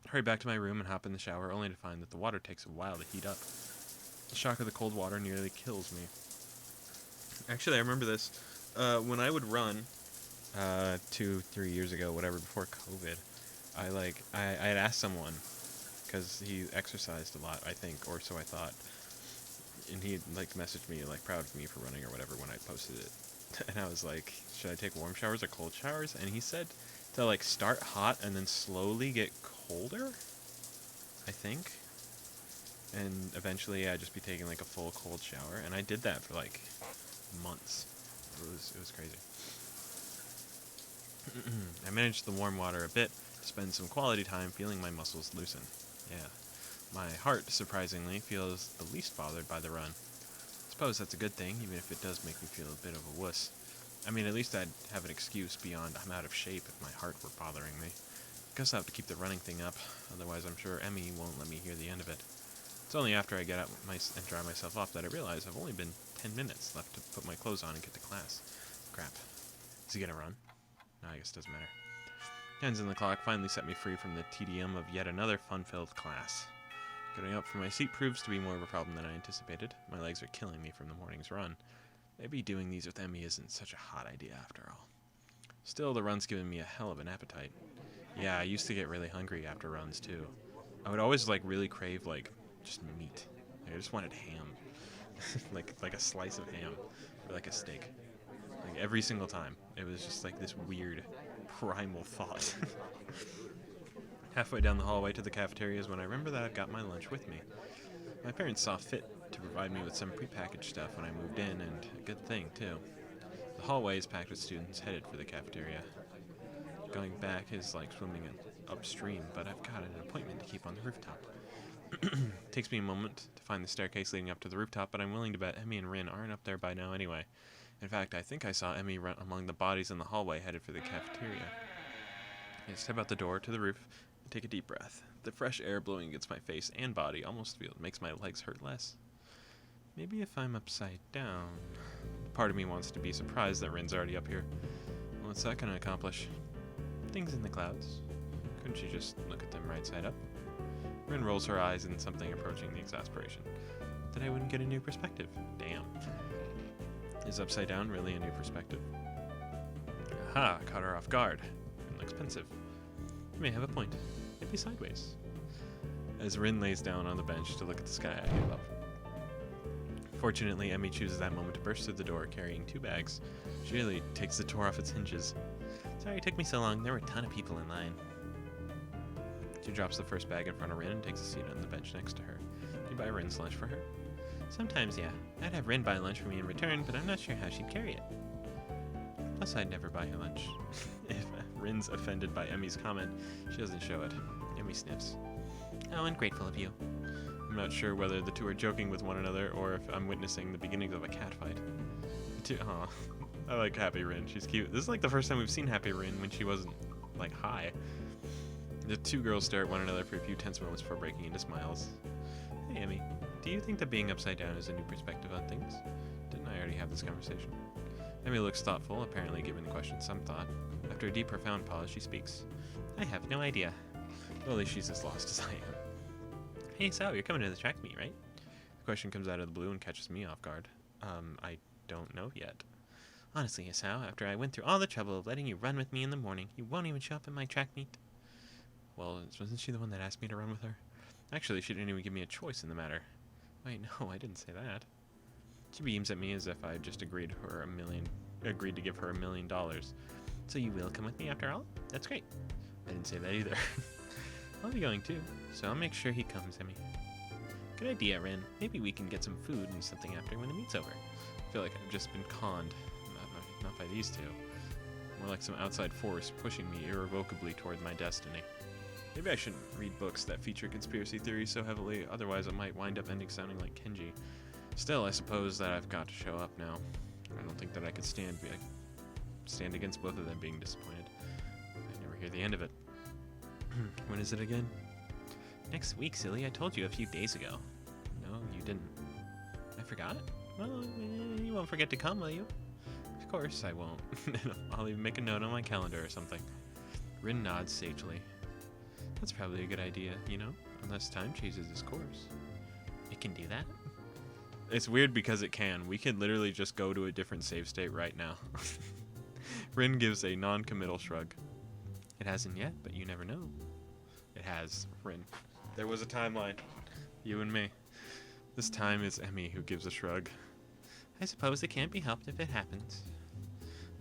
Hurry back to my room and hop in the shower, only to find that the water takes a while to heat up. The shock of the cold water nearly kills me. Actually, I remember this. When I would run, 2-3 years ago, whatever, before COVID, I had asked someone, because he exercised a lot, I think, or so I thought, and he like messaged me like proud of me for running or whatever when I posted it, and I was like, should I take warm showers or cold showers? And he said to like start hot and then slowly get colder, I think, and eventually I'd just be taking like a full cold shower, and I did that for like months. It was crazy. I managed the warm water a bit to spend some quality time feeling my muscles loosen. Yeah. My heart, surprisingly, feels the least bothered by the run. I suppose that's a good thing, even if it does make me feel a bit of a wuss. I mean, at least I'd have an excuse beyond I'm out of shape if my heart were bothering me. Guess I'll have to keep the running thing up, otherwise I'm sure Emmy won't let me hear the end of it. It's only after I get out and dry myself off that I realize I've only been 10 minutes left to put my clothes on and get to class. Crap. Is he gonna run? No, I guess it doesn't matter. Hands on the clock finally set me free from the tedium of yet another fun-filled class. Getting up from my seat proves to be more of a problem than I anticipated. My legs are killing me from the morning's run. Maybe doing these with Emmy isn't such a hot idea after all. Still, the run's given me a hell of an appetite. Yeah, I used to get really hungry after runs too. I would always like really crave like just meat. Like, I just wanted ham. like a slice of ham or like a steak. Like every single time. It was just like this weird primal thought. Halfway down the hallway to the cafeteria is when I remember that I've got my lunch with me. My parents saw fit to provide me with some prepackaged stuff when I moved in, and a good thing, too. The hallway is packed with students headed for the cafeteria. Going back is like swimming upstream, but I've got an appointment to keep on the rooftop. Takes me a moment to find the staircase leading up to the rooftop, but I'm willing to bet Emmy and Rin aren't up there by now anyway. In fact, I think I saw Emmy run among the bodies in the hallway headed for the cafeteria. I step out the door to the roof and take a deep breath. The fresh air blowing against my face and body almost makes my legs hurt less. Maybe if I'm upside down. Part of me wants to be surprised that Rin's already up here. What's that going to accomplish? Things in the clouds. Couldn't you just look at them right side up? Rin rolls her eyes in something approaching the exasperation. That I wouldn't get a new perspective. Damn. Is upside down really a new perspective? Aha, caught her off guard. Rin looks pensive. You may have a point. Maybe sideways. As Rin lays down on the bench to look at the sky, I give up. Fortunately, Emmy chooses that moment to burst through the door carrying 2 bags. She really takes the door off its hinges. Sorry it took me so long. There were a ton of people in line. She drops the first bag in front of Rin and takes a seat on the bench next to her. Do you buy Rin's lunch for her? Sometimes, yeah. I'd have Rin buy lunch for me in return, but I'm not sure how she'd carry it. Plus, I'd never buy her lunch. If Rin's offended by Emmy's comment, she doesn't show it. Emmy sniffs. How ungrateful of you. I'm not sure whether the two are joking with one another or if I'm witnessing the beginnings of a catfight. Aw, I like Happy Rin. She's cute. This is like the first time we've seen Happy Rin when she wasn't, like, high. The two girls stare at one another for a few tense moments before breaking into smiles. Hey, Emmy, do you think that being upside down is a new perspective on things? Didn't I already have this conversation? Emmy looks thoughtful, apparently giving the question some thought. After a deep, profound pause, she speaks. I have no idea. Well, at least she's as lost as I am. Hey, Hisao, you're coming to the track meet, right? The question comes out of the blue and catches me off guard. I don't know yet. Honestly, Hisao, after I went through all the trouble of letting you run with me in the morning, you won't even show up at my track meet. Well, wasn't she the one that asked me to run with her? Actually, she didn't even give me a choice in the matter. Wait, no, I didn't say that. She beams at me as if I had just agreed to give her $1 million. So you will come with me after all? That's great. I didn't say that either. I'll be going too, so I'll make sure he comes, Emmy. Good idea, Rin. Maybe we can get some food and something after when the meet's over. I feel like I've just been conned. Not by these two. More like some outside force pushing me irrevocably toward my destiny. Maybe I shouldn't read books that feature conspiracy theories so heavily, otherwise I might wind up ending sounding like Kenji. Still, I suppose that I've got to show up now. I don't think that I could stand against both of them being disappointed. I never hear the end of it. When is it again? Next week, silly. I told you a few days ago. No, you didn't. I forgot? Well, you won't forget to come, will you? Of course I won't. I'll even make a note on my calendar or something. Rin nods sagely. That's probably a good idea, you know? Unless time chases its course. It can do that? It's weird because it can. We could literally just go to a different save state right now. Rin gives a non-committal shrug. It hasn't yet, but you never know. It has, Rin. There was a timeline. You and me. This time it's Emmy who gives a shrug. I suppose it can't be helped if it happens.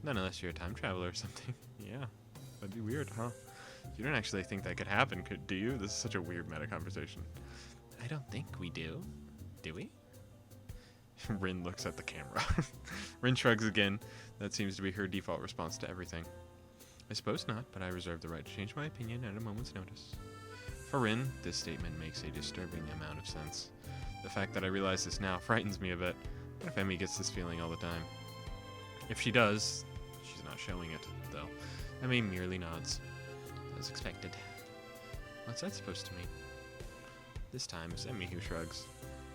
Not unless you're a time traveler or something. Yeah, that'd be weird, huh? You don't actually think that could happen, do you? This is such a weird meta conversation. I don't think we do. Do we? Rin looks at the camera. Rin shrugs again. That seems to be her default response to everything. I suppose not, but I reserve the right to change my opinion at a moment's notice. For Rin, this statement makes a disturbing amount of sense. The fact that I realize this now frightens me a bit. What if Emmy gets this feeling all the time? If she does, she's not showing it, though. Emmy merely nods. As expected. What's that supposed to mean? This time, it's Emmy who shrugs.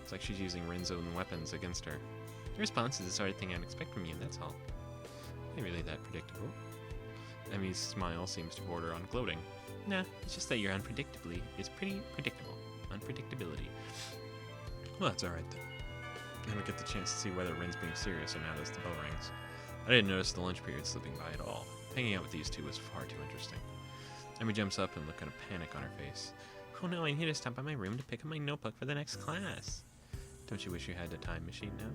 It's like she's using Rin's own weapons against her. Your response is the sort of thing I'd expect from you, that's all. Ain't really that predictable. Emmy's smile seems to border on gloating. Nah, it's just that you're unpredictably. It's pretty predictable. Unpredictability. Well, that's alright then. I don't get the chance to see whether Rin's being serious or not as the bell rings. I didn't notice the lunch period slipping by at all. Hanging out with these two was far too interesting. Emmy jumps up and looks at a panic on her face. Oh no, I need to stop by my room to pick up my notebook for the next class. Don't you wish you had a time machine now?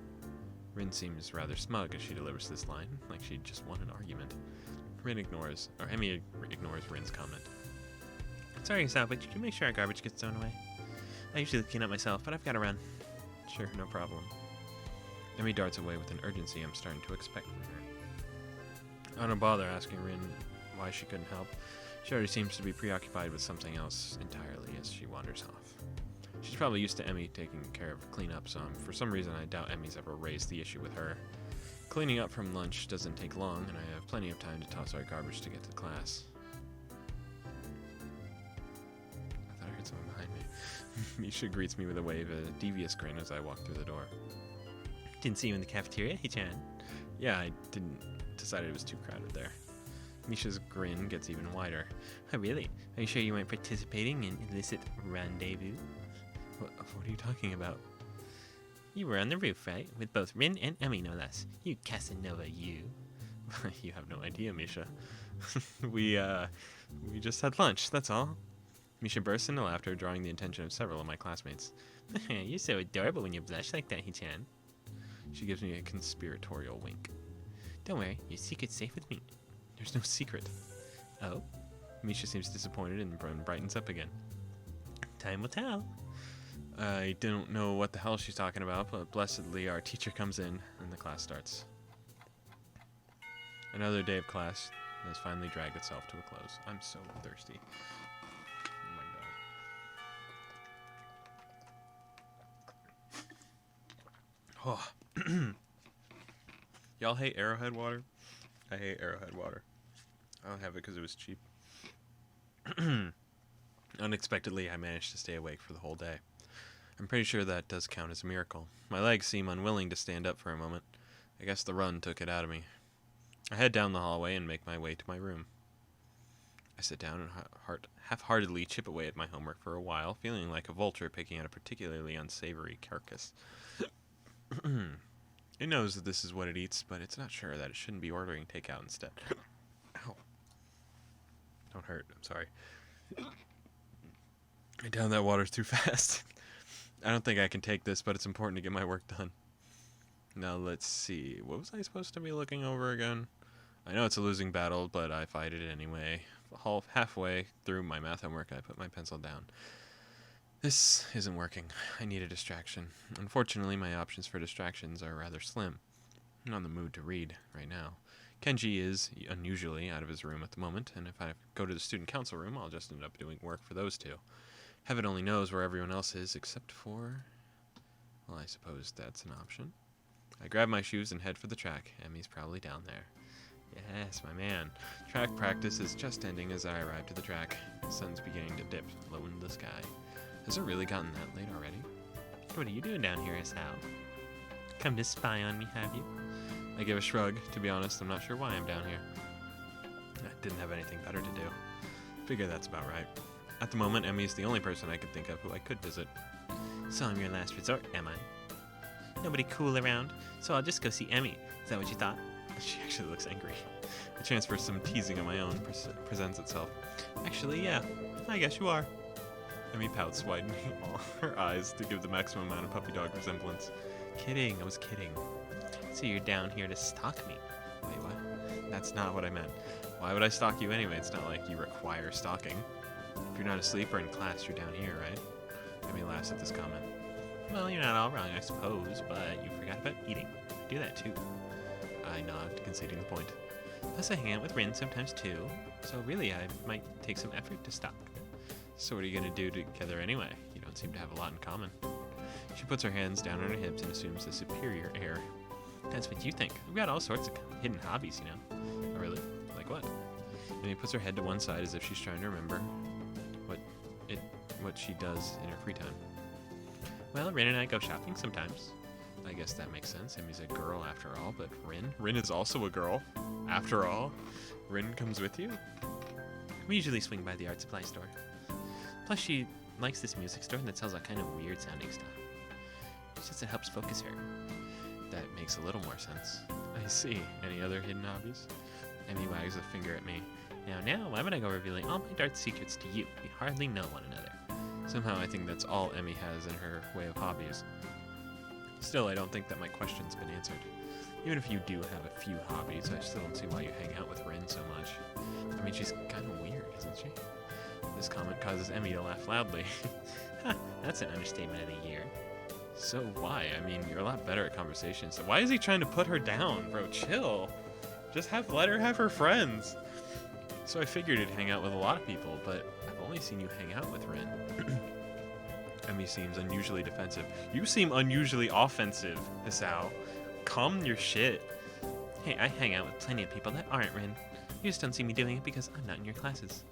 Rin seems rather smug as she delivers this line, like she'd just won an argument. Emmy ignores Rin's comment. Sorry, Hisao, but could you make sure our garbage gets thrown away? I usually clean up myself, but I've got to run. Sure, no problem. Emmy darts away with an urgency I'm starting to expect from her. I don't bother asking Rin why she couldn't help. She already seems to be preoccupied with something else entirely as she wanders off. She's probably used to Emmy taking care of cleanup, so for some reason I doubt Emmy's ever raised the issue with her. Cleaning up from lunch doesn't take long, and I have plenty of time to toss our garbage to get to class. I thought I heard someone behind me. Misha greets me with a wave, a devious grin as I walk through the door. Didn't see you in the cafeteria, Hichan? Yeah, I decided it was too crowded there. Misha's grin gets even wider. Oh, really? Are you sure you weren't participating in illicit rendezvous? What are you talking about? You were on the roof, right? With both Rin and Emmy, no less. You Casanova, you. You have no idea, Misha. We just had lunch, that's all. Misha bursts into laughter, drawing the attention of several of my classmates. You're so adorable when you blush like that, Hichan. She gives me a conspiratorial wink. Don't worry, your secret's safe with me. There's no secret. Oh? Misha seems disappointed and brightens up again. Time will tell. I don't know what the hell she's talking about, but blessedly our teacher comes in and the class starts. Another day of class has finally dragged itself to a close. I'm so thirsty. Oh my god. Y'all hate Arrowhead water? I hate Arrowhead water. I don't have it because it was cheap. Unexpectedly, I managed to stay awake for the whole day. I'm pretty sure that does count as a miracle. My legs seem unwilling to stand up for a moment. I guess the run took it out of me. I head down the hallway and make my way to my room. I sit down and half-heartedly chip away at my homework for a while, feeling like a vulture picking at a particularly unsavory carcass. It knows that this is what it eats, but it's not sure that it shouldn't be ordering takeout instead. Ow. Don't hurt. I'm sorry. I downed that water too fast. I don't think I can take this, but it's important to get my work done. Now let's see. What was I supposed to be looking over again? I know it's a losing battle, but I fight it anyway. Halfway through my math homework, I put my pencil down. This isn't working. I need a distraction. Unfortunately, my options for distractions are rather slim. I'm not in the mood to read right now. Kenji is unusually out of his room at the moment, and if I go to the student council room, I'll just end up doing work for those two. Heaven only knows where everyone else is, except for... Well, I suppose that's an option. I grab my shoes and head for the track. Emmy's probably down there. Yes, my man. Track practice is just ending as I arrive to the track. The sun's beginning to dip low in the sky. Has it really gotten that late already? What are you doing down here, Hisao? Come to spy on me, have you? I give a shrug. To be honest, I'm not sure why I'm down here. I didn't have anything better to do. Figure that's about right. At the moment, Emmy is the only person I could think of who I could visit. So I'm your last resort, am I? Nobody cool around, so I'll just go see Emmy. Is that what you thought? She actually looks angry. A chance for some teasing of my own presents itself. Actually, yeah, I guess you are. Emmy pouts, widening all her eyes to give the maximum amount of puppy dog resemblance. Kidding, I was kidding. So you're down here to stalk me. Wait, what? That's not what I meant. Why would I stalk you anyway? It's not like you require stalking. If you're not asleep or in class, you're down here, right? Emmy laughs at this comment. Well, you're not all wrong, I suppose, but you forgot about eating. Do that too. I nod, conceding the point. Plus, I hang out with Rin sometimes too, so really I might take some effort to stalk. So what are you gonna do together anyway? You don't seem to have a lot in common. She puts her hands down on her hips and assumes a superior air. That's what you think. We've got all sorts of hidden hobbies, you know. Oh, really? Like what? And he puts her head to one side as if she's trying to remember what she does in her free time. Well, Rin and I go shopping sometimes. I guess that makes sense. Emmy's a girl after all, but Rin is also a girl after all. Rin comes with you? We usually swing by the art supply store. Plus, she likes this music store that sells a kind of weird sounding stuff. She says it helps focus her. That makes a little more sense. I see. Any other hidden hobbies? Emmy wags a finger at me. Now, why would I go revealing all my dark secrets to you? We hardly know one another. Somehow I think that's all Emmy has in her way of hobbies. Still, I don't think that my question's been answered. Even if you do have a few hobbies, I still don't see why you hang out with Rin so much. I mean, she's kind of weird, isn't she? This comment causes Emmy to laugh loudly. Ha, that's an understatement of the year. So why? I mean, you're a lot better at conversations. So why is he trying to put her down, bro? Chill. Just let her have her friends. So I figured he'd hang out with a lot of people, but I've only seen you hang out with Rin. Emmy seems unusually defensive. You seem unusually offensive, Hisao. Calm your shit. Hey, I hang out with plenty of people that aren't Rin. You just don't see me doing it because I'm not in your classes.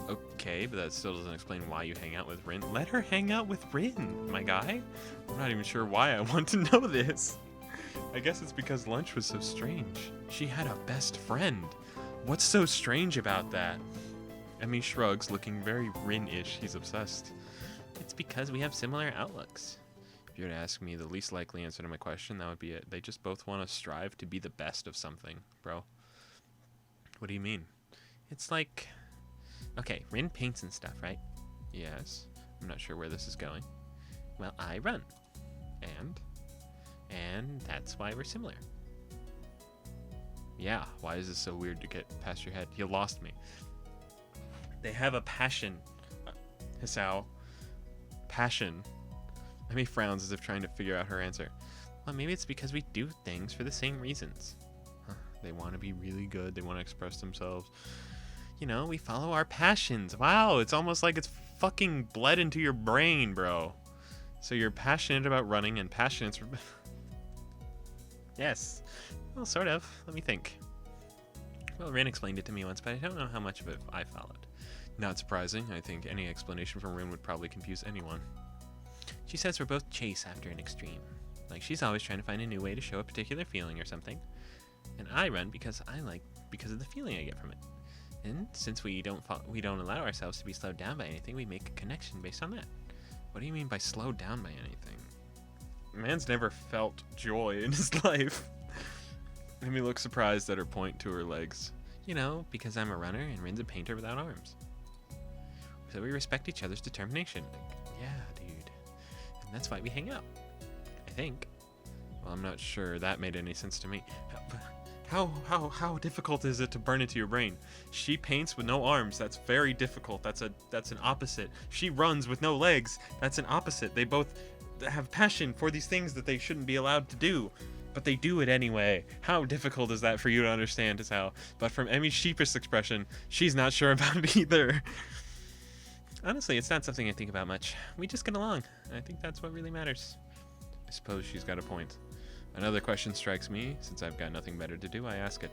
Okay, but that still doesn't explain why you hang out with Rin. Let her hang out with Rin, my guy. I'm not even sure why I want to know this. I guess it's because lunch was so strange. She had a best friend. What's so strange about that? Emmy shrugs, looking very Rin-ish. He's obsessed. It's because we have similar outlooks. If you were to ask me the least likely answer to my question, that would be it. They just both want to strive to be the best of something, bro. What do you mean? It's like... Okay, Rin paints and stuff, right? Yes. I'm not sure where this is going. Well, I run. And that's why we're similar. Yeah, why is this so weird to get past your head? You lost me. They have a passion. Hisao. Passion. Emmy frowns as if trying to figure out her answer. Well, maybe it's because we do things for the same reasons. Huh, they want to be really good. They want to express themselves. You know, we follow our passions. Wow, it's almost like it's fucking bled into your brain, bro. So you're passionate about running and passionate... Yes. Well, sort of. Let me think. Well, Rin explained it to me once, but I don't know how much of it I followed. Not surprising. I think any explanation from Rin would probably confuse anyone. She says we're both chase after an extreme. Like she's always trying to find a new way to show a particular feeling or something. And I run because of the feeling I get from it. And since we don't allow ourselves to be slowed down by anything, we make a connection based on that. What do you mean by slowed down by anything? Man's never felt joy in his life. Amy looks surprised at her point to her legs. You know, because I'm a runner and Rin's a painter without arms. So we respect each other's determination. Like, yeah, dude. And that's why we hang out. I think. Well, I'm not sure that made any sense to me. How difficult is it to burn into your brain? She paints with no arms. That's very difficult. That's an opposite. She runs with no legs. That's an opposite. They both have passion for these things that they shouldn't be allowed to do, but they do it anyway. How difficult is that for you to understand, is how. But from Emmy's sheepish expression, she's not sure about it either. Honestly, it's not something I think about much. We just get along. I think that's what really matters. I suppose she's got a point. Another question strikes me. Since I've got nothing better to do, I ask it.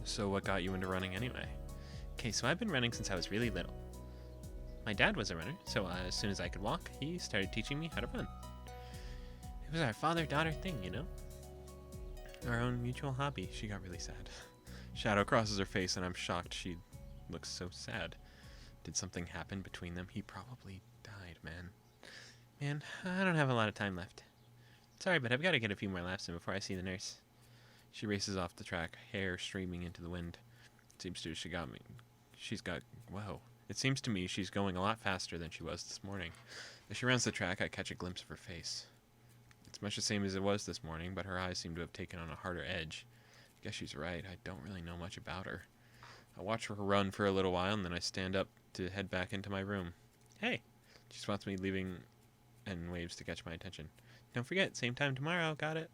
So what got you into running anyway? Okay, so I've been running since I was really little. My dad was a runner, so as soon as I could walk, he started teaching me how to run. It was our father-daughter thing, you know? Our own mutual hobby. She got really sad. Shadow crosses her face, and I'm shocked she looks so sad. Did something happen between them? He probably died, man. Man, I don't have a lot of time left. Sorry, but I've got to get a few more laps in before I see the nurse. She races off the track, hair streaming into the wind. It seems to It seems to me she's going a lot faster than she was this morning. As she rounds the track, I catch a glimpse of her face. It's much the same as it was this morning, but her eyes seem to have taken on a harder edge. I guess she's right. I don't really know much about her. I watch her run for a little while, and then I stand up to head back into my room. Hey! She spots me leaving and waves to catch my attention. Don't forget, same time tomorrow. Got it?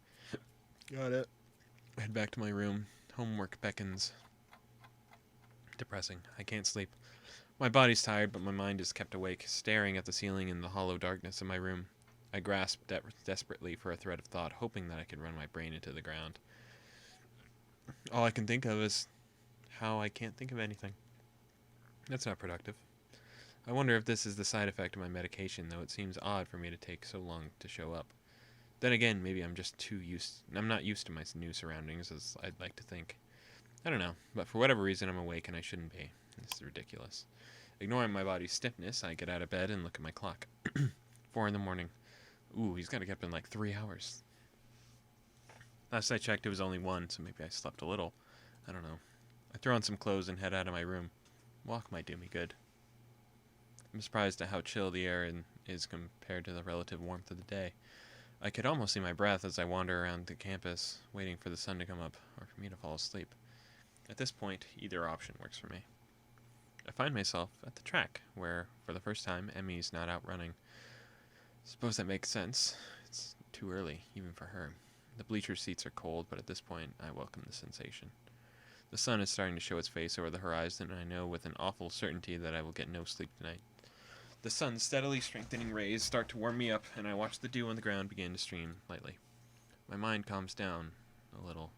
Got it. I head back to my room. Homework beckons. Depressing. I can't sleep. My body's tired, but my mind is kept awake, staring at the ceiling in the hollow darkness of my room. I grasp desperately for a thread of thought, hoping that I can run my brain into the ground. All I can think of is how I can't think of anything. That's not productive. I wonder if this is the side effect of my medication, though it seems odd for me to take so long to show up. Then again, maybe I'm just I'm not used to my new surroundings as I'd like to think. I don't know, but for whatever reason I'm awake and I shouldn't be. This is ridiculous. Ignoring my body's stiffness, I get out of bed and look at my clock. 4 in the morning. Ooh, he's got to get up in like 3 hours. Last I checked, it was only 1, so maybe I slept a little. I don't know. I throw on some clothes and head out of my room. Walk might do me good. I'm surprised at how chill the air is compared to the relative warmth of the day. I could almost see my breath as I wander around the campus, waiting for the sun to come up, or for me to fall asleep. At this point, either option works for me. I find myself at the track, where, for the first time, Emmy's not out running. Suppose that makes sense. It's too early, even for her. The bleacher seats are cold, but at this point, I welcome the sensation. The sun is starting to show its face over the horizon, and I know with an awful certainty that I will get no sleep tonight. The sun's steadily strengthening rays start to warm me up, and I watch the dew on the ground begin to stream lightly. My mind calms down a little.